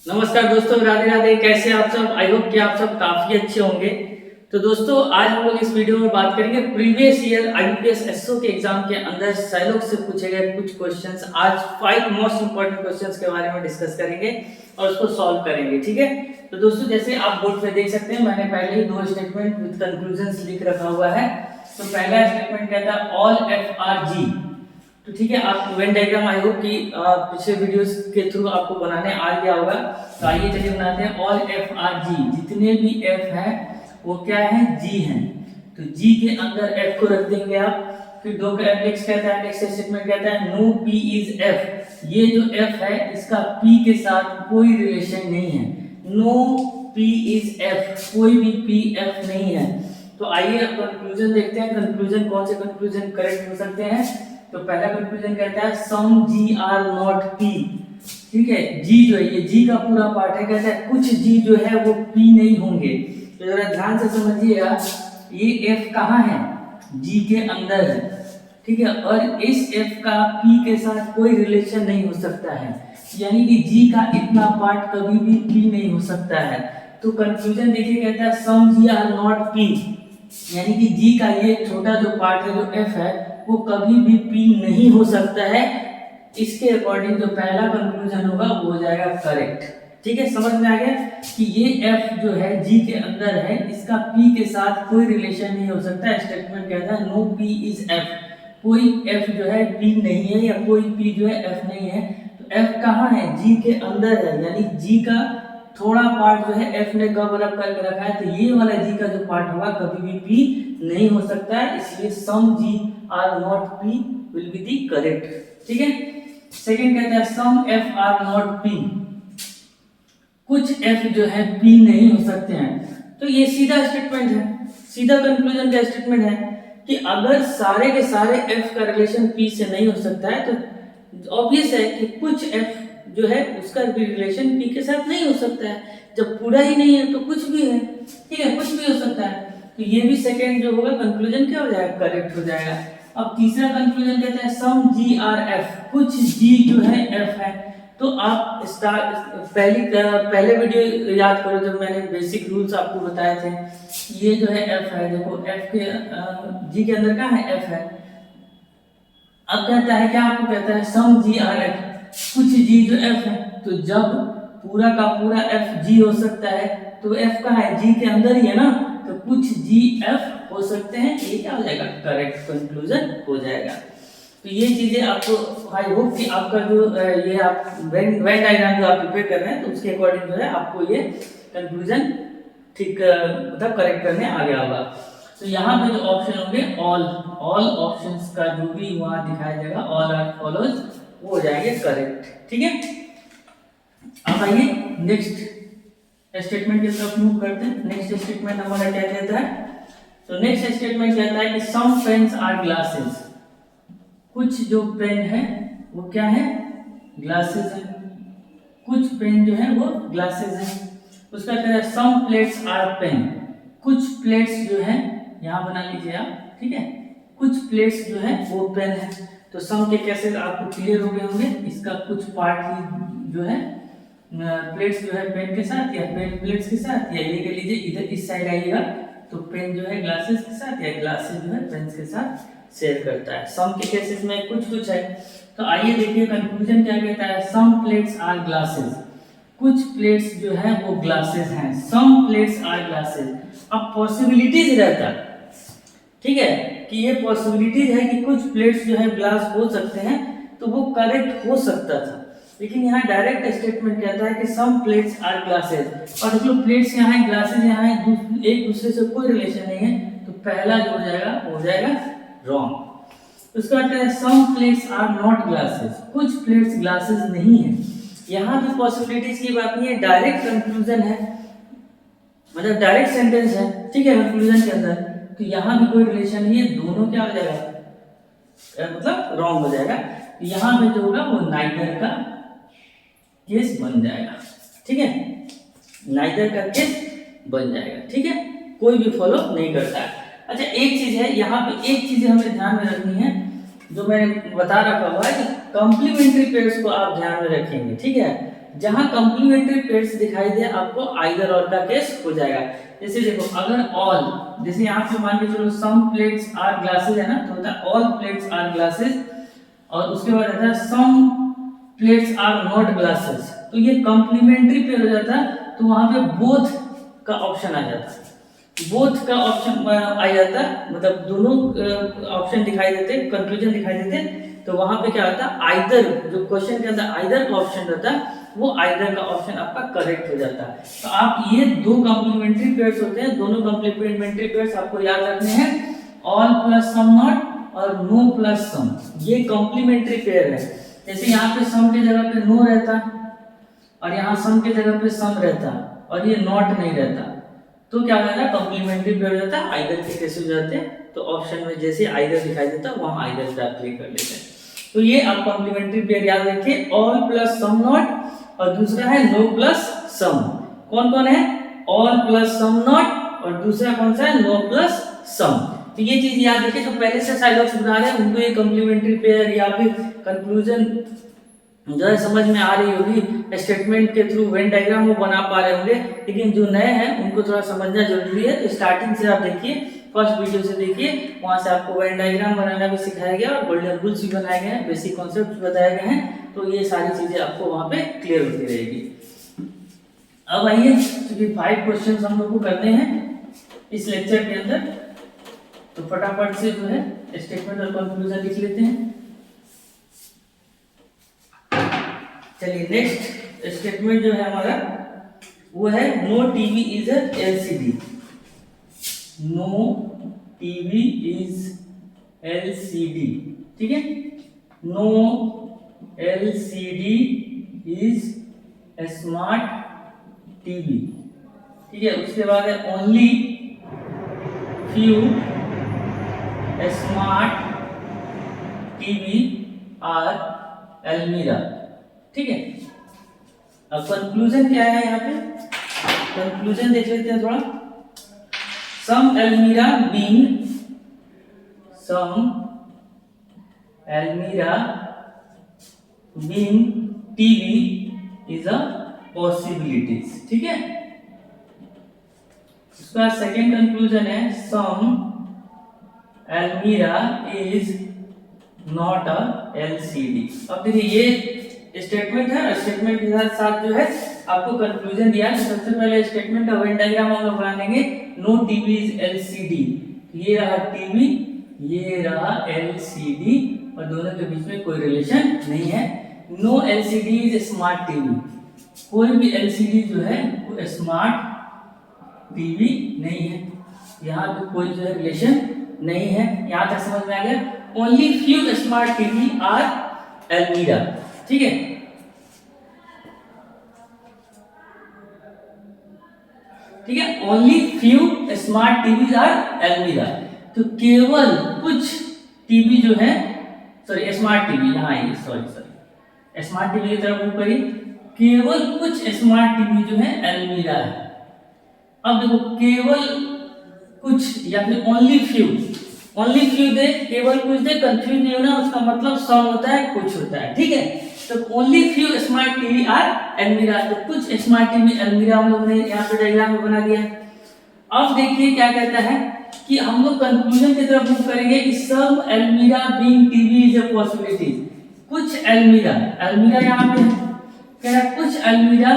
नमस्कार दोस्तों, राधे राधे। कैसे आप सब? आई होप कि आप सब काफी अच्छे होंगे। तो दोस्तों, आज हम लोग इस वीडियो में बात करेंगे प्रीवियस ईयर आईबीपीएस एसओ के एग्जाम के अंदर साइलॉग से पूछे गए कुछ क्वेश्चंस। आज 5 मोस्ट इंपोर्टेंट क्वेश्चंस के बारे में डिस्कस करेंगे और उसको सॉल्व करेंगे। ठीक है, तो दोस्तों जैसे आप बोर्ड पे देख सकते हैं, मैंने पहले ही 2 स्टेटमेंट विद कंक्लूजन्स लिख रखा हुआ है। तो पहला स्टेटमेंट कहता है ऑल एफ आर जी। तो ठीक है, आप वेन डायग्राम आई होप कि पिछले वीडियोस के थ्रू आपको बनाने आ गया होगा। तो आइए चलिए बनाते हैं। ऑल एफ आर जी, जितने भी एफ है वो क्या है? जी हैं। तो जी के अंदर एफ को रख देंगे आप। फिर दो का नेक्स्ट कहता है, नेक्स्ट स्टेटमेंट कहता है नो पी इज एफ। ये जो एफ है इसका पी के साथ कोई रिलेशन नहीं है। नो पी इज एफ, कोई भी पी एफ नहीं है। तो आइए अब कंक्लूजन देखते हैं। कंक्लूजन कौन से कंक्लूजन करेक्ट हो सकते हैं? तो पहला कंक्लूजन कहता है सम जी आर नॉट पी। ठीक है, जी जो है ये जी का पूरा पार्ट है। कहता है कुछ जी जो है वो पी नहीं होंगे। तो जरा ध्यान से समझिएगा, ये एफ कहाँ है? जी के अंदर है। ठीक है, और इस एफ का पी के साथ कोई रिलेशन नहीं हो सकता है, यानी कि जी का इतना पार्ट कभी भी पी नहीं हो सकता है। तो कंक्लूजन देखिए, कहता है सम जी आर नॉट पी, यानी कि जी का ये छोटा जो पार्ट है, जो एफ है, वो कभी भी पी नहीं हो सकता है। इसके अकॉर्डिंग जो पहला कंक्लूजन होगा वो हो जाएगा करेक्ट। ठीक है, समझ में आ गया कि ये एफ जो है जी के अंदर है, इसका पी के साथ कोई रिलेशन नहीं हो सकता। स्टेटमेंट कहता है नो पी इज एफ, कोई एफ जो है पी नहीं है या कोई पी जो है एफ नहीं है। तो एफ कहाँ है? जी के अंदर है, यानी जी का थोड़ा पार्ट जो है एफ ने कवर अप करके रखा है। तो ये वाला जी का जो पार्ट होगा कभी भी पी नहीं हो सकता है, इसलिए some G are not P will be the correct. ठीक है, सेकंड कहता है some F are not P, कुछ एफ जो है पी नहीं हो सकते हैं। तो ये सीधा स्टेटमेंट है, सीधा कंक्लूजन का स्टेटमेंट है कि अगर सारे के सारे एफ का रिलेशन पी से नहीं हो सकता है तो ऑब्वियस है कि कुछ एफ जो है उसका भी रिलेशन पी के साथ नहीं हो सकता है। जब पूरा ही नहीं है तो कुछ भी है। ठीक है, कुछ भी हो सकता है। तो ये भी सेकंड जो होगा कंक्लूजन क्या हो जाएगा? करेक्ट हो जाएगा। अब तीसरा कंक्लूजन कहता है सम जी आर एफ, कुछ जी जो है एफ है। तो आप पहले वीडियो याद करो जब मैंने बेसिक रूल्स आपको बताए थे। ये जो है एफ है, देखो एफ के जी के अंदर क्या है? एफ है। अब कहता है क्या? आपको कहता है सम जी आर एफ, कुछ जी जो एफ है। तो जब पूरा का पूरा एफ जी हो सकता है तो एफ का है जी के अंदर ही है ना, तो कुछ जी एफ हो सकते हैं। ये क्या हो जाएगा? करेक्ट कंक्लूजन हो जाएगा। तो ये चीजें आपको आई होप कि आपका जो ये आप वेन डायग्राम जो आप प्रिपेयर कर रहे हैं तो उसके अकॉर्डिंग जो है आपको ये कंक्लूजन ठीक मतलब करेक्ट करने आ गया होगा। तो यहाँ पे जो ऑप्शन होंगे ऑल ऑप्शंस का जो भी वहां दिखाया जाएगा ऑल आर फॉलोज, वो हो जाएंगे करेक्ट। ठीक है, अब आइए नेक्स्ट स्टेटमेंट की तरफ मूव करते हैं। नेक्स्ट स्टेटमेंट हमारा क्या कहता है? तो नेक्स्ट स्टेटमेंट कहता है कि सम पेन्स आर ग्लासेस, कुछ जो पेन है वो क्या है? ग्लासेस है। कुछ पेन जो है वो ग्लासेस है। उसका कहता है सम प्लेट्स आर पेन, कुछ प्लेट्स जो है, यहां बना लीजिए आप। ठीक है, कुछ प्लेट्स जो है वो पेन है। तो सम के कैसे आपको क्लियर हो गए होंगे। इसका कुछ पार्ट ही जो है प्लेट्स जो है पेन के साथ या पेन प्लेट्स के साथ, या ये कह लीजिए इधर इस साइड आइएगा तो पेन जो है ग्लासेस के साथ या ग्लासेस जो है पेन के साथ शेयर करता है। सम के केसेस में कुछ कुछ है। तो आइए देखिए कंक्लूजन क्या कहता है। सम प्लेट्स आर ग्लासेस, कुछ प्लेट्स जो है वो ग्लासेस हैं। सम प्लेट्स आर ग्लासेस। अब पॉसिबिलिटीज रहता है, ठीक है, कि ये पॉसिबिलिटीज है कि कुछ प्लेट्स जो है ग्लास हो सकते हैं, तो वो करेक्ट हो सकता था। लेकिन यहाँ डायरेक्ट स्टेटमेंट कहता है कि सम प्लेट्स आर ग्लासेस, और जो प्लेट्स यहाँ है ग्लासेस यहाँ है, एक दूसरे से कोई रिलेशन नहीं है। तो पहला जो हो जाएगा वो हो जाएगा रॉन्ग। उसका कहता है सम प्लेट्स आर नॉट ग्लासेस, कुछ प्लेट्स ग्लासेस नहीं है। यहाँ भी पॉसिबिलिटीज की बात नहीं है, डायरेक्ट कंक्लूजन है, मतलब डायरेक्ट सेंटेंस है। ठीक है, कंक्लूजन के अंदर तो यहाँ भी कोई रिलेशन नहीं है। दोनों क्या हो जाएगा? मतलब रॉन्ग हो जाएगा। यहाँ पे जो होगा वो नाइदर का केस बन जाएगा। ठीक है, नाइदर का केस बन जाएगा। ठीक है, कोई भी फॉलो नहीं करता है। अच्छा, एक चीज है यहाँ पे, एक चीज हमें ध्यान में रखनी है जो मैंने बता रखा हुआ है कि कॉम्प्लीमेंट्री पेयर्स को आप ध्यान में रखेंगे। ठीक है, जहां कॉम्प्लीमेंट्री पेयर्स दिखाई दे आपको आइदर और का केस हो जाएगा। जैसे देखो अगर ऑल, जैसे यहाँ पे मान के चलो सम प्लेट्स आर ग्लासेस है ना, तो होता है ऑल प्लेट्स आर ग्लासेस, और उसके बाद आता है सम प्लेट्स आर नॉट ग्लासेस, तो ये कॉम्प्लीमेंट्री पेयर हो जाता है, तो वहां पे बोथ का ऑप्शन आ जाता है, बोथ का ऑप्शन आ जाता है, मतलब दोनों ऑप्शन दिखाई देते, कंक्लूजन दिखाई देते, तो वहां पे क्या होता है आइदर, जो क्वेश्चन के अंदर आइदर का ऑप्शन रहता है वो आइदर का ऑप्शन आपका करेक्ट हो जाता है। तो आप ये दो कॉम्प्लीमेंट्री पेयर्स होते हैं, दोनों कॉम्प्लीमेंट्री पेयर्स आपको याद रखने हैं, ऑल प्लस सम नॉट और नो प्लस सम, ये कॉम्प्लीमेंट्री पेयर है। जैसे यहाँ पे सम की जगह पे नो रहता और यहाँ सम की जगह पे सम रहता और ये नॉट नहीं रहता, तो क्या होगा कॉम्प्लीमेंट्री पेयर हो जाता है, आइदर के केस हो जाते हैं। तो ऑप्शन में जैसे आइदर दिखाई देता है वहां आइदर पे आप क्लिक कर लेते हैं। तो ये आप कॉम्प्लीमेंट्री पेयर याद रखिए, ऑल प्लस सम नॉट और दूसरा है नो प्लस सम। कौन कौन है? ऑल प्लस सम नॉट और दूसरा कौन सा है? नो प्लस सम। तो ये चीज याद रखिए, जो पहले से साइलॉग्स बना रहे हैं उनको ये कॉम्प्लीमेंट्री पेयर या फिर कंक्लूजन जो है समझ में आ रही होगी, स्टेटमेंट के थ्रू वेन डायग्राम वो बना पा रहे होंगे, लेकिन जो नए हैं उनको थोड़ा समझना जरूरी है। तो स्टार्टिंग से आप देखिए, फर्स्ट वीडियो से देखिए, वहां से आपको वेन डायग्राम बनाना भी सिखाया गया और गोल्डन रूल्स भी बनाए गए हैं, बेसिक कॉन्सेप्ट बताए गए हैं, तो ये सारी चीजें आपको वहां पे क्लियर होती रहेगी। अब आइए, क्योंकि 5 क्वेश्चन हम लोग को करने हैं इस लेक्चर के अंदर, तो फटाफट से जो है स्टेटमेंट और कंक्लूजन लिख लेते हैं। चलिए नेक्स्ट स्टेटमेंट जो है हमारा वो है no TV is LCD. No TV is LCD, ठीक है। No LCD is smart TV, ठीक है। उसके बाद है only few smart TV are almirah, ठीक है। अब कंक्लूजन क्या है यहाँ पे, कंक्लूजन देख लेते हैं थोड़ा। सम अलमीरा बीइंग, सम अलमीरा being TV is a possibilities, ठीक है। उसका सेकेंड कंक्लूजन है सम अलमीरा इज नॉट अ एलसीडी। अब देखिए ये स्टेटमेंट है, स्टेटमेंट के साथ साथ जो है आपको कंक्लूजन दिया है। सबसे पहले स्टेटमेंट का वेन डायग्राम हम लोग बनाएंगे। नो टीवी इज एलसीडी, ये रहा टीवी, ये रहा एलसीडी, और दोनों के बीच में कोई रिलेशन नहीं है। No LCD is smart TV, कोई भी एलसीडी जो है वो स्मार्ट टीवी नहीं है, यहाँ पे कोई जो है रिलेशन नहीं है। यहाँ तक समझ में आ गया। Only few smart TV are almirah, ठीक है। ठीक है, only few smart TV are almirah, तो केवल कुछ टीवी जो है, सॉरी स्मार्ट टीवी, यहाँ आइए, सॉरी स्मार्ट टीवी की तरफ मूव करिए। केवल कुछ स्मार्ट टीवी जो है अलमीरा है। अब देखो केवल कुछ या फिर ओनली फ्यू, ओनली फ्यू दे, केवल कुछ दे, कंफ्यूज नहीं होना, उसका मतलब सम होता है, कुछ होता है, ठीक है। तो only few smart TV are almirah, तो कुछ स्मार्ट टीवी अलमीरा हम लोग ने यहाँ पे डायग्राम में बना दिया। अब देखिए क्या कहता है कि हम लोग कंक्लूजन की तरफ मूव करेंगे कि सम अलमीरा being TV is a possibility. कुछ अलमीरा, अलमीरा यहाँ पे कह रहा है कुछ अलमीरा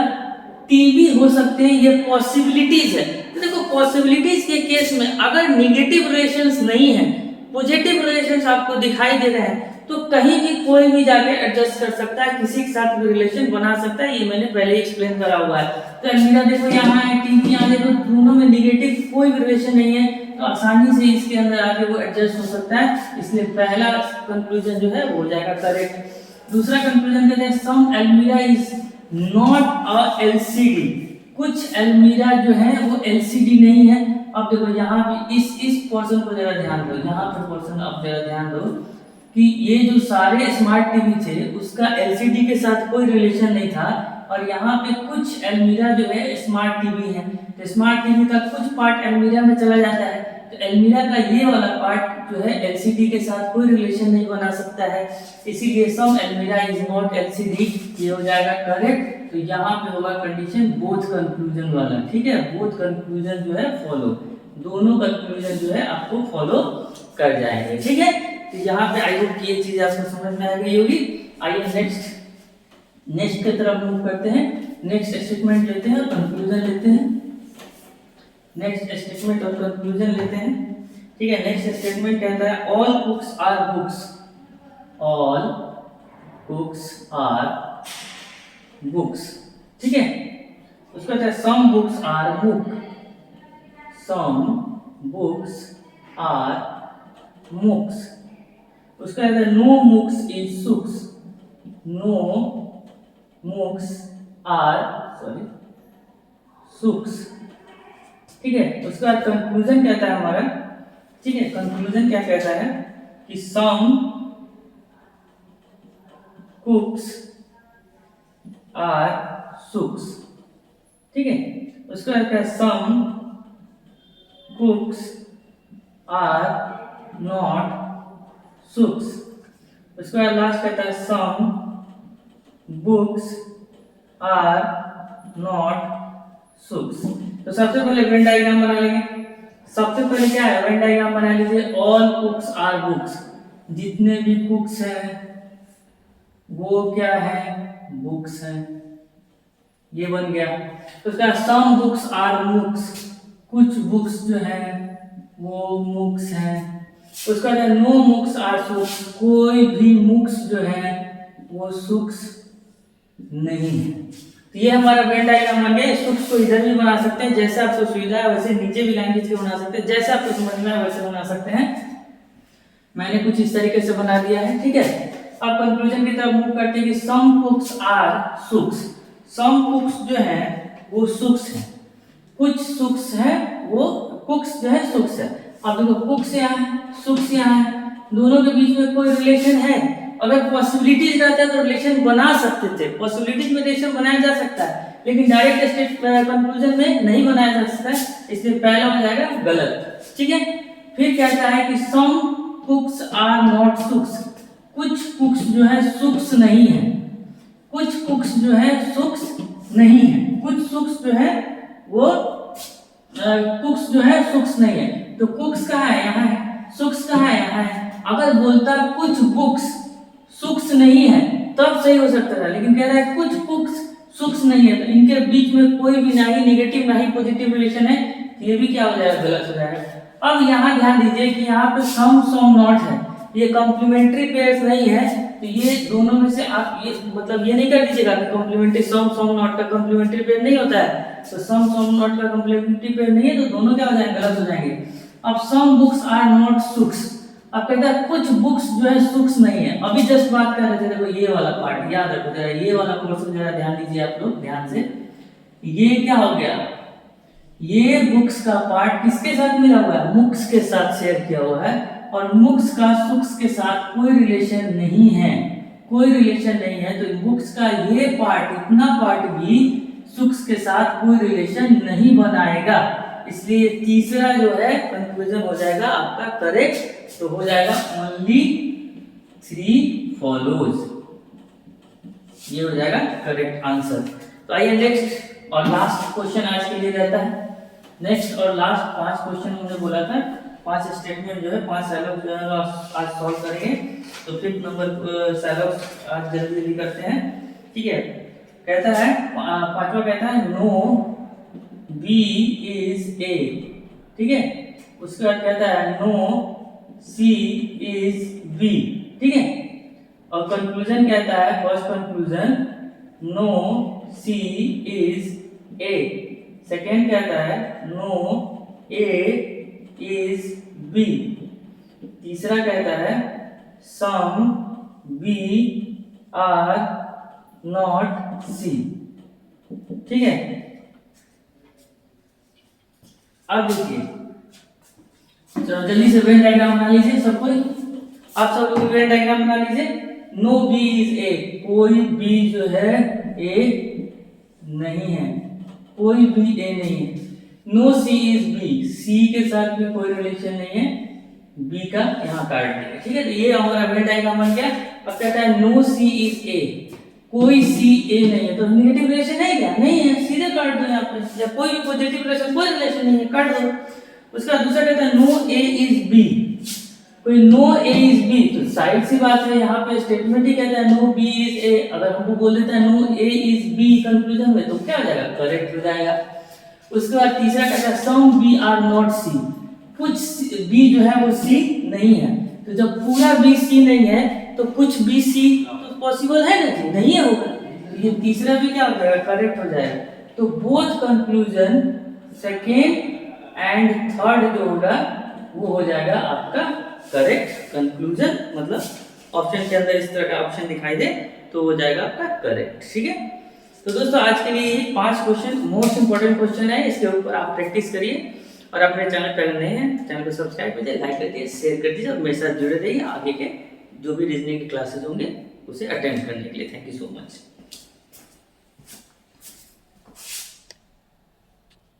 टीवी हो सकते हैं, ये पॉसिबिलिटीज है। तो देखो पॉसिबिलिटीज के केस में अगर निगेटिव रिलेशंस नहीं है, पॉजिटिव रिलेशंस आपको दिखाई दे रहे हैं, तो कहीं भी कोई भी जाके एडजस्ट कर सकता है, किसी के साथ भी रिलेशन बना सकता है, ये मैंने पहले एक्सप्लेन करा हुआ है। तो अलमीरा देखो यहाँ है, टीवी यहाँ देखो, दोनों में निगेटिव कोई भी रिलेशन नहीं है, तो आसानी से इसके अंदर आके वो एडजस्ट हो सकता है, इसलिए पहला कंक्लूजन जो है वो हो जाएगा करेक्ट। दूसरा कंक्लूजन कहते हैं सम अलमीरा इज नॉट अ एलसीडी, कुछ अलमीरा जो है वो एलसीडी नहीं है। अब देखो यहाँ पे इस पोर्शन को जरा ध्यान दो, यहाँ पे पोर्शन आप जरा ध्यान दो कि ये जो सारे स्मार्ट टीवी थे उसका एलसीडी के साथ कोई रिलेशन नहीं था, और यहाँ पे कुछ अलमीरा जो है स्मार्ट टीवी है, तो स्मार्ट टीवी का कुछ पार्ट अलमीरा में चला जाता है, तो एल्मीरा का ये वाला पार्ट जो है एलसीडी के साथ कोई रिलेशन नहीं बना सकता है, इसीलिए सम एल्मीरा इज नॉट एलसीडी, ये हो जाएगा करेक्ट। तो यहाँ पे होगा कंडीशन बोथ कंक्लूजन वाला, ठीक है, बोथ कंक्लूजन जो है फॉलो, दोनों कंक्लूजन जो है आपको फॉलो कर जाएंगे, ठीक है। तो यहाँ पे आई होप ये चीज आपको समझ में आ गई होगी। आइए नेक्स्ट की तरफ मूव करते हैं। नेक्स्ट स्टेटमेंट लेते हैं और कंक्लूजन लेते हैं। नेक्स्ट स्टेटमेंट और कंक्लूजन लेते हैं, ठीक है। नेक्स्ट स्टेटमेंट कहता है all cooks are books, all cooks are books, ठीक है। उसका कहता है some books are book, some books are mooks. उसका कहता है no mooks is sooks, no mooks are sooks, ठीक है। उसका कंक्लूजन कहता है हमारा, ठीक है, कंक्लूजन क्या कहता है कि सम कुक्स आर सुक्स, ठीक है। उसका कहता है some cooks are not sucks. उसका लास्ट कहता है some books are not sucks. तो सबसे पहले वेन डायग्राम बना लेंगे। सबसे पहले क्या है, वेन डायग्राम बना लीजिए। ऑल कुक्स आर बुक्स, जितने भी कुक्स हैं वो क्या है, बुक्स हैं, ये बन गया। तो उसका सम बुक्स आर मुक्स, कुछ बुक्स जो है वो मुक्स हैं। उसका नो मुक्स आर सुक्स, कोई भी मुक्स जो है वो सुक्स नहीं है। तो ये हमारा वेन डायग्राम बन गया। सुक्स को इधर भी बना सकते हैं, जैसे आपको सुविधा है वैसे नीचे भी लाइन खींच के बना सकते हैं, जैसे आपको समझ में आए वैसे बना सकते हैं। मैंने कुछ इस तरीके से बना दिया है, ठीक है। अब कंक्लूजन की तरफ मूव करते हैं कि सम कुक्स आर सुक्स, सम कुक्स जो है वो सुक्स है, कुछ सुक्स है वो कुक्स जो है सुक्स है। अब देखो कुक्स यहाँ है, सुक्स यहाँ है, दोनों के बीच में कोई रिलेशन है? अगर पॉसिबिलिटीज रहता है तो रिलेशन बना सकते थे, पॉसिबिलिटीज में रिलेशन बनाया जा सकता है, लेकिन डायरेक्ट स्टेट कंक्लूजन में नहीं बनाया जा सकता है, इसलिए पहला हो जाएगा गलत, ठीक है। फिर कहता है कि सम कुक्स आर नॉट सुक्स, कुछ कुक्स जो है सुक्स नहीं है, कुछ कुक्स जो है सुक्स नहीं है, कुछ सुक्स जो है वो कुक्स जो है सुक्स नहीं है। तो कुक्स कहाँ है, यहाँ है, सुक्स कहाँ है, यहाँ है। अगर बोलता कुछ बुक्स सुक्स नहीं है तब सही हो सकता था, लेकिन कह रहा है कुछ बुक्स सुक्स नहीं है, तो इनके बीच में कोई भी ना ही नेगेटिव ना ही पॉजिटिव रिलेशन है, तो ये भी क्या हो जाएगा, गलत हो जाएगा। अब यहाँ ध्यान दीजिए कि यहाँ पे सम सम नॉट है, ये कॉम्प्लीमेंट्री पेयर्स नहीं है, तो ये दोनों में से आप ये मतलब ये नहीं कर दीजिएगा कि कॉम्प्लीमेंट्री सम सम नॉट का कॉम्प्लीमेंट्री पेयर नहीं होता है, तो सम सम नॉट का कॉम्प्लीमेंट्री पेयर नहीं है, तो दोनों क्या हो जाएंगे, गलत हो जाएंगे। अब some books are not sucks, अब कहता है कुछ बुक्स जो है सुक्स नहीं है। अभी जस्ट बात कर रहे थे, देखो ये वाला पार्ट याद रखो जरा, ये वाला पोर्शन जरा ध्यान दीजिए आप लोग ध्यान से। ये क्या हो गया, ये बुक्स का पार्ट किसके साथ मिला हुआ है, मुक्स के साथ शेयर किया हुआ है, और मुक्स का सुक्स के साथ कोई रिलेशन नहीं है, कोई रिलेशन नहीं है, तो बुक्स का ये पार्ट इतना पार्ट भी सुक्स के साथ कोई रिलेशन नहीं बनाएगा, इसलिए तीसरा जो है कंक्लूजन हो जाएगा आपका करेक्ट, तो हो जाएगा ओनली 3 फॉलोज, ये हो जाएगा करेक्ट आंसर। तो आइए नेक्स्ट और लास्ट क्वेश्चन आज के लिए रहता है। नेक्स्ट और लास्ट 5 क्वेश्चन हमने बोला था, 5 स्टेटमेंट जो है 5 सैलॉग जो है आज सॉल्व करेंगे। तो 5th नंबर सैलॉग आज जल्दी जल्दी करते हैं, ठीक है। कहता है 5वां कहता है नो बी इज ए, ठीक है। उसके बाद कहता है नो सी इज बी, ठीक है। और कंक्लूजन कहता है first conclusion no C is A, second कहता है नो ए इज बी, तीसरा कहता है some B are not C, ठीक है। अब देखिए चलो जल्दी से वेन डायग्राम बना लीजिए सब कोई, आप सब लोग वेन डायग्राम बना लीजिए। नो बी इज ए, कोई बी जो है ए नहीं है, कोई भी ए नहीं है। नो सी इज बी, सी के साथ में कोई रिलेशन नहीं है, बी का यहाँ काट दिया, ठीक है। तो ये हमारा वेन डायग्राम बन गया। अब कहता है नो सी इज ए, कोई सी ए नहीं है, तो नेगेटिव रिलेशन है क्या? नहीं है, सीधे काट दो यहाँ पे। जब कोई भी पॉजिटिव रिलेशन, कोई रिलेशन नहीं है, काट दो। उसका दूसरा कहता है नो ए इज बी, कोई नो ए इज बी, तो साइड सी बात है, यहाँ पे स्टेटमेंट ही कहता है नो बी इज ए। अगर हमको बोल देता है no A is B conclusion में, तो क्या हो जाएगा? करेक्ट हो जाएगा। उसके बाद तीसरा कहता है सम बी आर नॉट सी, कुछ बी जो है वो सी नहीं है। तो जब पूरा बी सी नहीं है तो कुछ बी सी तो पॉसिबल है ना जी? नहीं है होगा। तो ये तीसरा भी क्या हो जाएगा? करेक्ट हो जाएगा। तो both conclusion second and third जो होगा वो हो जाएगा आपका करेक्ट कंक्लूजन। मतलब ऑप्शन के अंदर इस तरह का ऑप्शन दिखाई दे तो हो जाएगा आपका करेक्ट, ठीक है। तो दोस्तों आज के लिए ये 5 क्वेश्चन मोस्ट इंपोर्टेंट क्वेश्चन है, इसके ऊपर आप प्रैक्टिस करिए। और अपने चैनल पर नए हैं, चैनल को सब्सक्राइब कीजिए, लाइक कर दिए, शेयर कर दीजिए और मेरे साथ जुड़े रहिए। आगे के जो भी रीजनिंग की क्लासेस होंगे उसे अटेंड करने के लिए। Thank you so much.